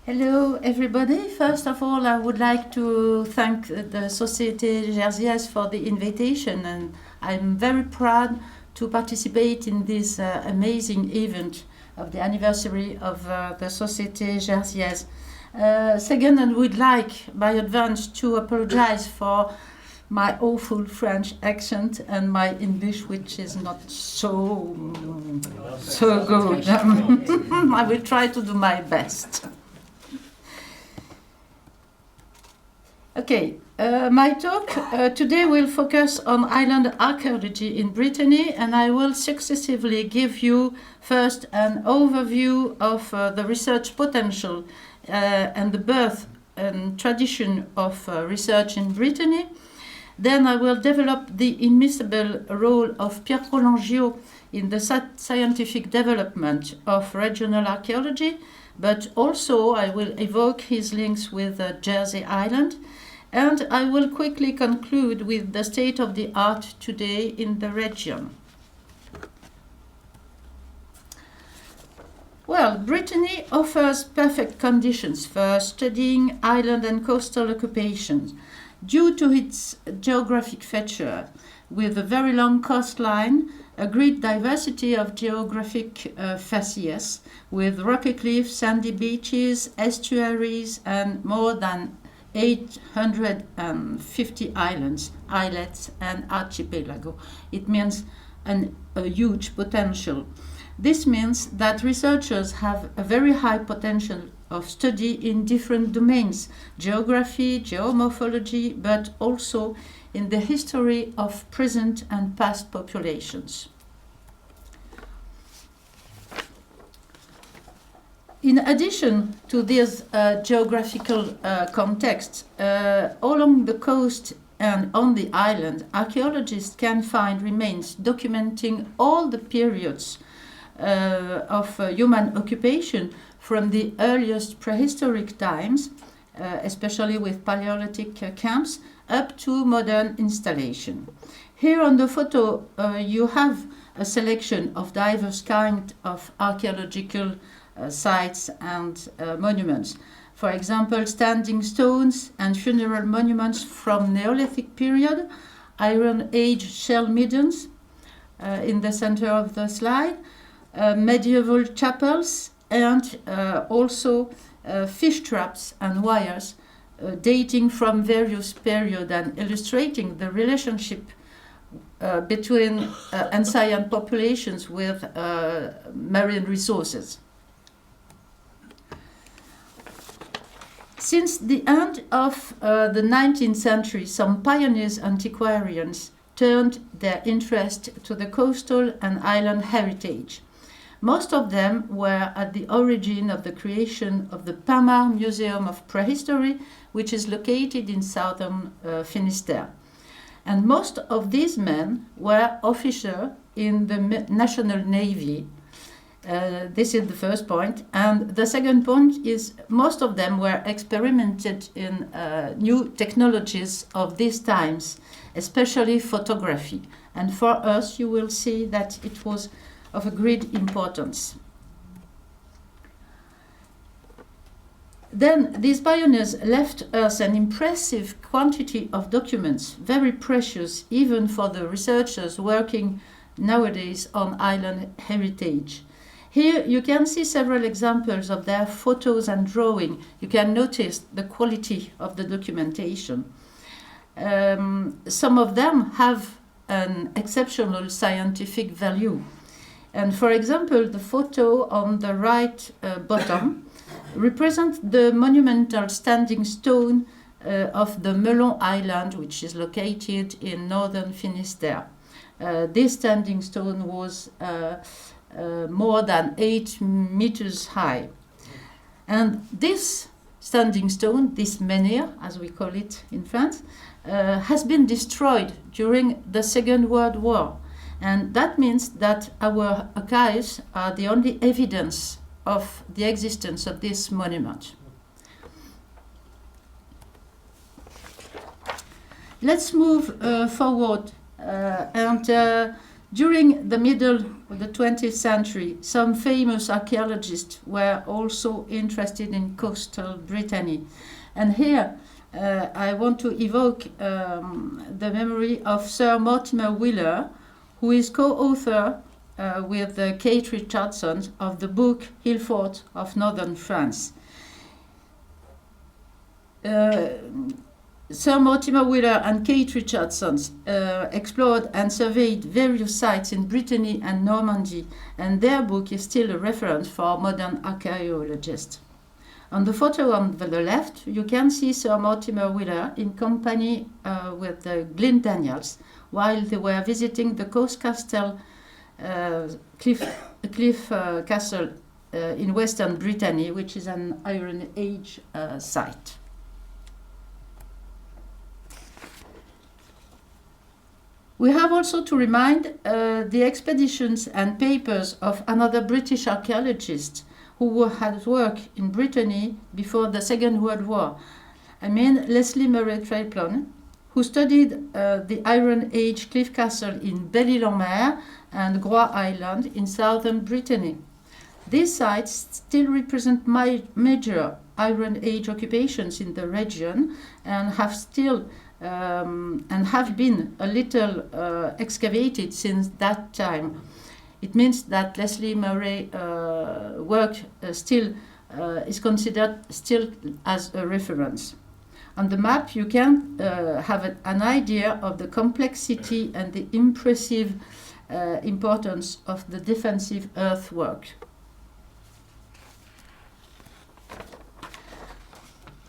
Hello everybody. First of all, I would like to thank the Société Jersiaise for the invitation, and I'm very proud to participate in this amazing event of the anniversary of the Société Jersiaise. Second, I would like by advance to apologize for my awful French accent and my English, which is not so good. I will try to do my best. Okay, my talk today will focus on island archaeology in Brittany, and I will successively give you first an overview of the research potential and the birth and tradition of research in Brittany. Then I will develop the unmissable role of Pierre-Roland Giot in the scientific development of regional archaeology, but also I will evoke his links with Jersey Island, and I will quickly conclude with the state of the art today in the region. Well, Brittany offers perfect conditions for studying island and coastal occupations due to its geographic feature, with a very long coastline, a great diversity of geographic facies, with rocky cliffs, sandy beaches, estuaries, and more than 850 islands, islets, and archipelago. It means a huge potential. This means that researchers have a very high potential of study in different domains, geography, geomorphology, but also in the history of present and past populations. In addition to this geographical context, along the coast and on the island, archaeologists can find remains documenting all the periods of human occupation from the earliest prehistoric times, especially with Paleolithic camps, up to modern installation. Here on the photo, you have a selection of diverse kinds of archaeological sites and monuments. For example, standing stones and funeral monuments from Neolithic period, Iron Age shell middens in the center of the slide, medieval chapels, and also fish traps and wires dating from various periods and illustrating the relationship between ancient populations with marine resources. Since the end of the 19th century, some pioneers antiquarians turned their interest to the coastal and island heritage. Most of them were at the origin of the creation of the Pamar Museum of Prehistory, which is located in southern Finistère. And most of these men were officers in the National Navy. This is the first point. And the second point is most of them were experimented in new technologies of these times, especially photography. And for us, you will see that it was of a great importance. Then these pioneers left us an impressive quantity of documents, very precious even for the researchers working nowadays on island heritage. Here you can see several examples of their photos and drawing. You can notice the quality of the documentation. Some of them have an exceptional scientific value. And for example, the photo on the right bottom represents the monumental standing stone of the Melon Island, which is located in northern Finistère. This standing stone was more than 8 meters high. And this standing stone, this menhir, as we call it in France, has been destroyed during the Second World War. And that means that our archives are the only evidence of the existence of this monument. Let's move forward and During the middle of the 20th century, some famous archaeologists were also interested in coastal Brittany. And here I want to evoke the memory of Sir Mortimer Wheeler, who is co-author with Kate Richardson of the book Hill Fort of Northern France. Sir Mortimer Wheeler and Kate Richardson explored and surveyed various sites in Brittany and Normandy, and their book is still a reference for modern archaeologists. On the photo on the left, you can see Sir Mortimer Wheeler in company with Glyn Daniels while they were visiting the Coast Castle Cliff Castle in western Brittany, which is an Iron Age site. We have also to remind the expeditions and papers of another British archaeologist who had worked in Brittany before the Second World War. I mean Leslie Murray Traplon, who studied the Iron Age cliff castle in Belle-Île-en-Mer and Groix Island in southern Brittany. These sites still represent major Iron Age occupations in the region and have still and have been a little excavated since that time. It means that Leslie Murray work still is considered still as a reference. On the map, you can have an idea of the complexity and the impressive importance of the defensive earthwork.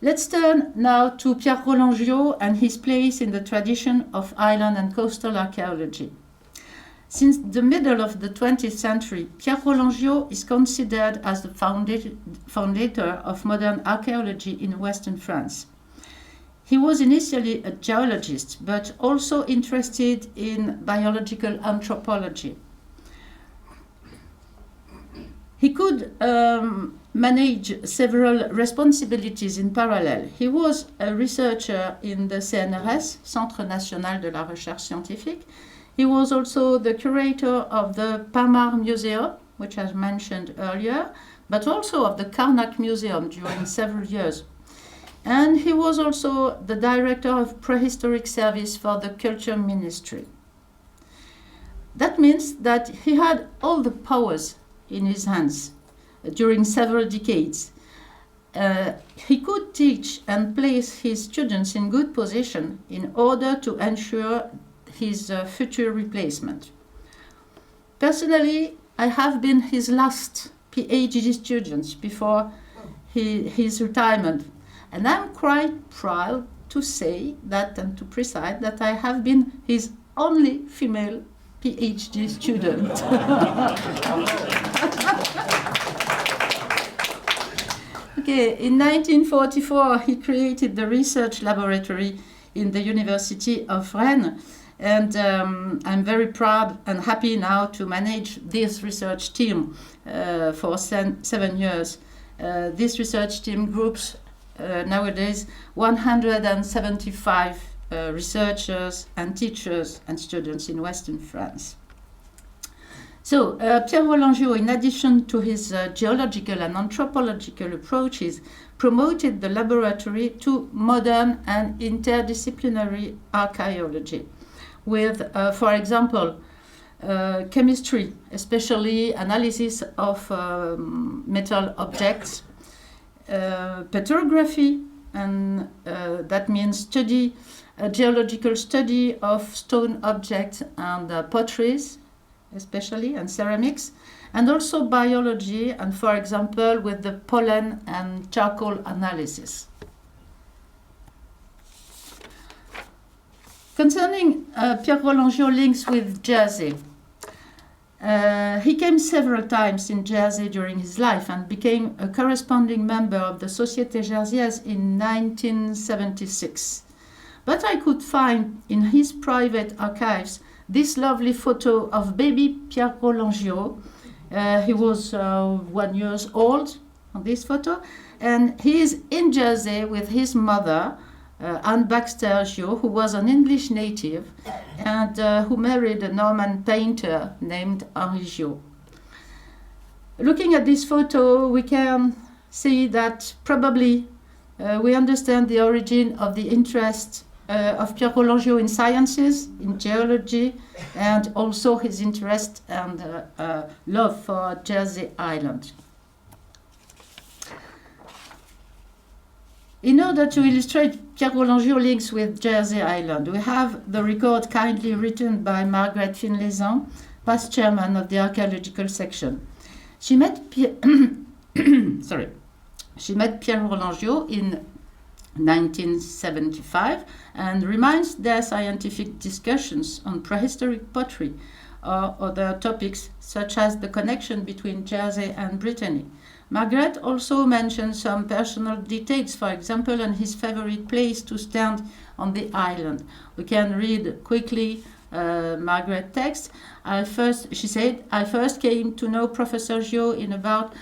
Let's turn now to Pierre-Roland Giot and his place in the tradition of island and coastal archaeology. Since the middle of the 20th century, Pierre-Roland Giot is considered as the founder of modern archaeology in Western France. He was initially a geologist, but also interested in biological anthropology. He could manage several responsibilities in parallel. He was a researcher in the CNRS, Centre National de la Recherche Scientifique. He was also the curator of the Pamar Museum, which I mentioned earlier, but also of the Karnak Museum during several years. And he was also the director of prehistoric service for the Culture Ministry. That means that he had all the powers in his hands during several decades. He could teach and place his students in good position in order to ensure his future replacement. Personally, I have been his last PhD student before his retirement, and I'm quite proud to say that and to precise that I have been his only female PhD student. Okay, in 1944, he created the research laboratory in the University of Rennes, and I'm very proud and happy now to manage this research team for 7 years. This research team groups nowadays 175 researchers and teachers and students in Western France. So Pierre-Roland Giot, in addition to his geological and anthropological approaches, promoted the laboratory to modern and interdisciplinary archaeology with, for example, chemistry, especially analysis of metal objects, petrography, and that means geological study of stone objects and potteries, especially, and ceramics, and also biology, and for example, with the pollen and charcoal analysis. Concerning Pierre-Roland Giot links with Jersiaise, he came several times in Jersiaise during his life and became a corresponding member of the Société Jersiaise in 1976. But I could find in his private archives this lovely photo of baby Pierre-Roland Giot. He was 1 year old on this photo, and he is in Jersiaise with his mother Anne Baxter Giot, who was an English native and who married a Norman painter named Henri Giot. Looking at this photo, we can see that probably we understand the origin of the interest of Pierre-Roland Giot in sciences, in geology, and also his interest and love for Jersey Island. In order to illustrate Pierre-Roland Giot links with Jersey Island, we have the record kindly written by Margaret Finlayson, past chairman of the archaeological section. She met Pierre-Roland Giot in 1975 and reminds their scientific discussions on prehistoric pottery or other topics such as the connection between Jersey and Brittany. Margaret also mentions some personal details, for example, on his favorite place to stand on the island. We can read quickly Margaret's text. She said, I first came to know Professor Giot in about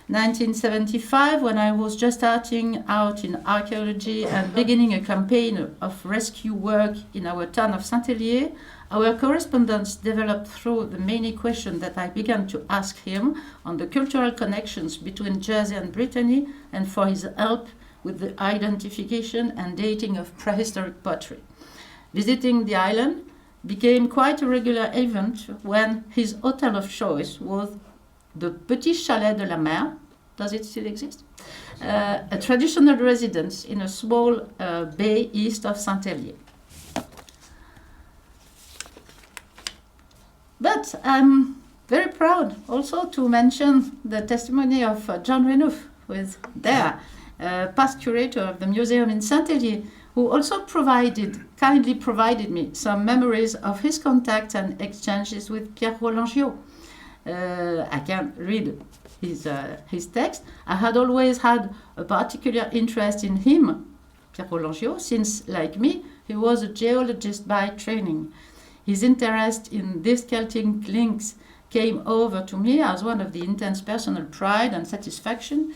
1975 when I was just starting out in archaeology and beginning a campaign of rescue work in our town of Saint-Hélier. Our correspondence developed through the many questions that I began to ask him on the cultural connections between Jersey and Brittany and for his help with the identification and dating of prehistoric pottery. Visiting the island became quite a regular event when his hotel of choice was the Petit Chalet de la Mer. Does it still exist? A traditional residence in a small bay east of Saint-Hélier. But I'm very proud also to mention the testimony of John Renouf, who is Daire, past curator of the museum in Saint-Hélier, who also kindly provided me some memories of his contacts and exchanges with Pierre-Roland Giot. I can read his text. I had always had a particular interest in him, Pierre-Roland Giot, since, like me, he was a geologist by training. His interest in these Celtic links came over to me as one of the intense personal pride and satisfaction,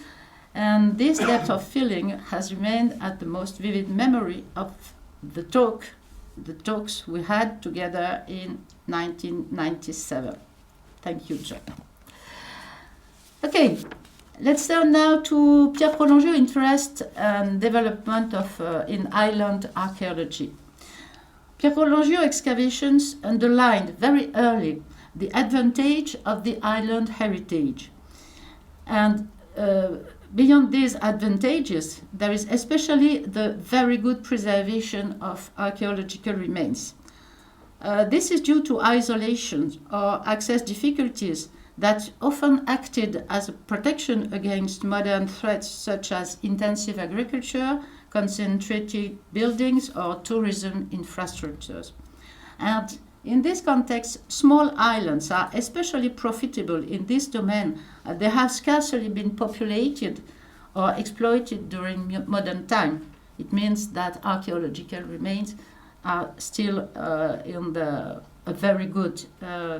and this depth of feeling has remained at the most vivid memory of the talks we had together in 1997. Thank you, John. Okay, let's turn now to Pierre-Roland Giot's interest and development in island archaeology. Pierre-Roland Giot excavations underlined very early the advantage of the island heritage. And beyond these advantages, there is especially the very good preservation of archaeological remains. This is due to isolation or access difficulties that often acted as a protection against modern threats such as intensive agriculture, concentrated buildings, or tourism infrastructures. And in this context, small islands are especially profitable in this domain. They have scarcely been populated or exploited during modern time. It means that archaeological remains are still in a very good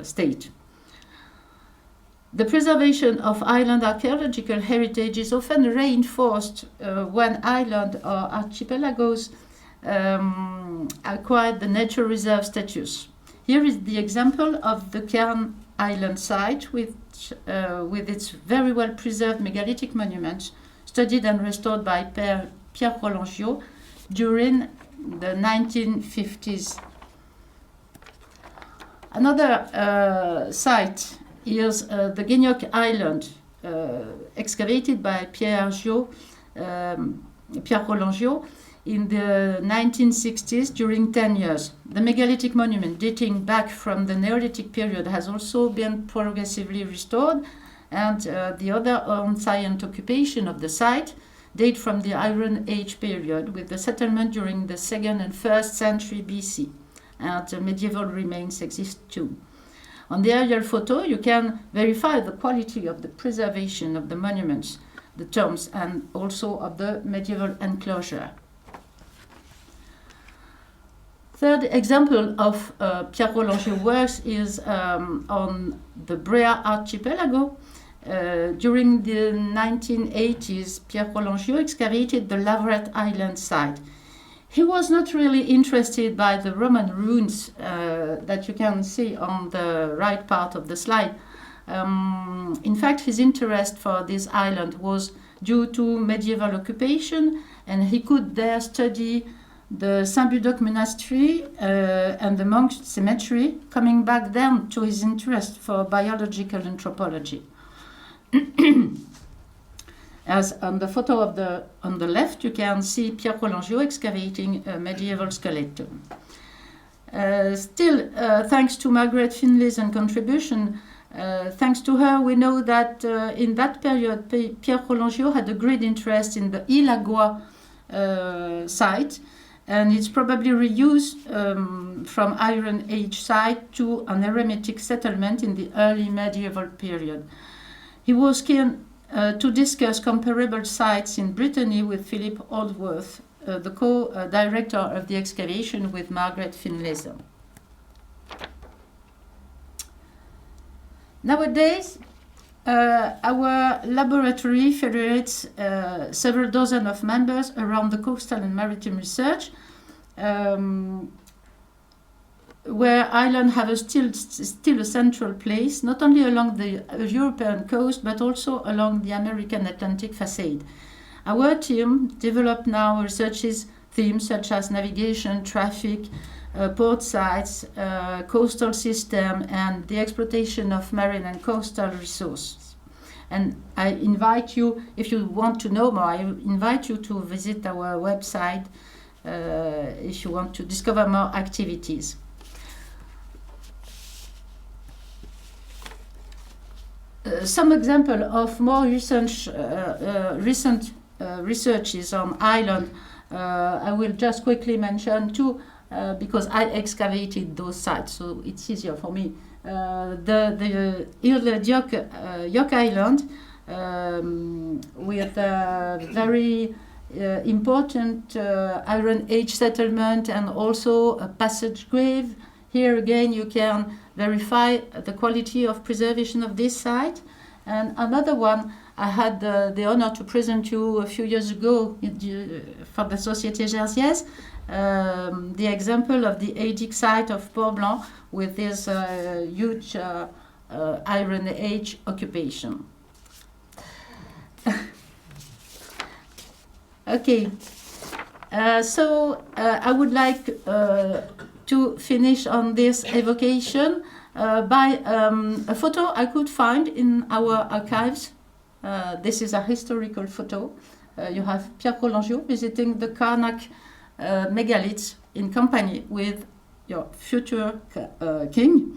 state. The preservation of island archaeological heritage is often reinforced when island or archipelagos acquire the nature reserve status. Here is the example of the Cairn Island site with its very well preserved megalithic monuments studied and restored by Pierre-Roland Giot during the 1950s. Another site is the Guignoc Island, excavated by Pierre-Roland Giot in the 1960s during 10 years. The megalithic monument dating back from the Neolithic period has also been progressively restored, and the other ancient occupation of the site date from the Iron Age period, with the settlement during the 2nd and 1st century BC, and medieval remains exist too. On the aerial photo, you can verify the quality of the preservation of the monuments, the tombs, and also of the medieval enclosure. Third example of Pierre-Roland Giot works is on the Brea archipelago. During the 1980s, Pierre-Roland Giot excavated the Lavrette Island site. He was not really interested by the Roman ruins that you can see on the right part of the slide. In fact, his interest for this island was due to medieval occupation, and he could there study the Saint-Budoc monastery and the monks' cemetery, coming back then to his interest for biological anthropology. As on the photo on the left, you can see Pierre-Roland Giot excavating a medieval skeleton. Still, thanks to Margaret Finlay's contribution, thanks to her, we know that in that period, Pierre-Roland Giot had a great interest in the Ilagua site, and it's probably reused from Iron Age site to an eremitic settlement in the early medieval period. He was keen to discuss comparable sites in Brittany with Philip Aldworth, the co-director of the excavation with Margaret Finlay. Nowadays, our laboratory federates several dozen of members around the coastal and maritime research, where islands have still a central place, not only along the European coast, but also along the American Atlantic facade. Our team developed now researches themes such as navigation, traffic, port sites, coastal system, and the exploitation of marine and coastal resources. And I invite you, if you want to know more, I invite you to visit our website if you want to discover more activities. Some example of more recent researches on island. I will just quickly mention two because I excavated those sites, so it's easier for me. The Île York Island with a very important Iron Age settlement and also a passage grave. Here again you can verify the quality of preservation of this site. And another one I had the honor to present you a few years ago for the Société Jersiaise, the example of the Aidic site of Port Blanc with this huge Iron Age occupation. Okay, so I would like to finish on this evocation by a photo I could find in our archives. This is a historical photo. You have Pierre-Roland Giot visiting the Karnak megaliths in company with your future king,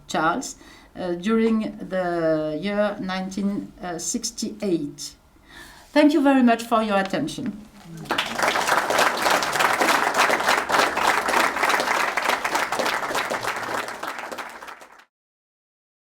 Charles, during the year 1968. Thank you very much for your attention.